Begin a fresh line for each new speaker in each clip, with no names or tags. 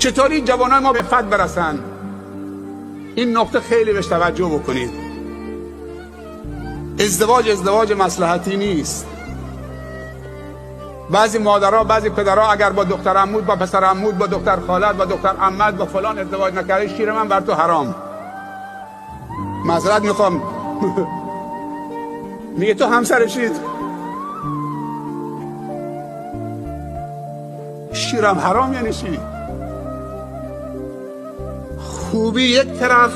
چطوری جوانای ما به عفت برسن. این نقطه خیلی بهش توجه بکنید. ازدواج مصلحتی نیست. بعضی مادرها، بعضی پدرها اگر با دختر عمود، با پسر عمود، با دختر خالت، با دختر عمت، با فلان ازدواج نکردی، شیر من بر تو حرام. معذرت میخوام. میگه تو همسرشید، شیرم حرام یعنی چی؟ خوبی یک طرف،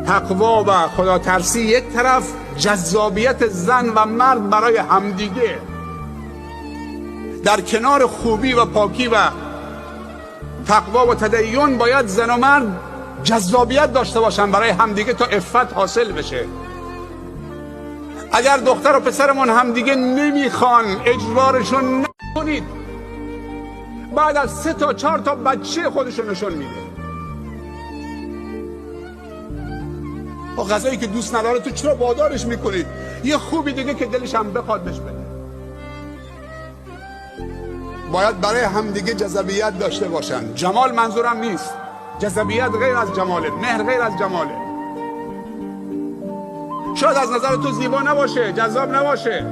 تقوا و خدا ترسی یک طرف، جذابیت زن و مرد برای همدیگه. در کنار خوبی و پاکی و تقوا و تدین باید زن و مرد جذابیت داشته باشن برای همدیگه تا عفت حاصل بشه. اگر دختر و پسرمون همدیگه نمیخوان، اجبارشون نکنید. بعد از 3 تا 4 تا بچه خودشون نشون میده. با غذایی که دوست نداره تو چرا وادارش میکنید؟ یه خوبی دیگه که دلش هم بخواد بهش بده. باید برای همدیگه جذابیت داشته باشن. جمال منظورم نیست، جذابیت غیر از جماله، مهر غیر از جماله. شاید از نظر تو زیبا نباشه، جذاب نباشه،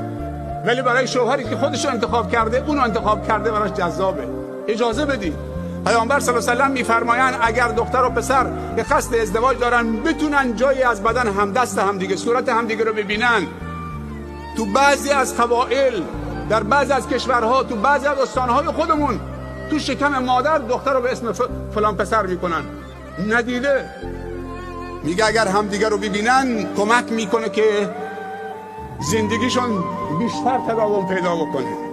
ولی برای شوهری که خودشو انتخاب کرده، اونو انتخاب کرده، براش جذابه. اجازه بدید. پیامبر صلی الله علیه و سلم میفرمایند اگر دختر و پسر به قصد ازدواج دارن، بتونن جایی از بدن همدست همدیگه، صورت همدیگه رو ببینن. تو بعضی از قبایل، در بعضی از کشورها، تو بعضی از استانهای خودمون، تو شکم مادر دختر رو به اسم فلان پسر میکنن. ندیده. میگه اگر همدیگه رو ببینن کمک میکنه که زندگیشون بیشتر تداوم پیدا بکنه.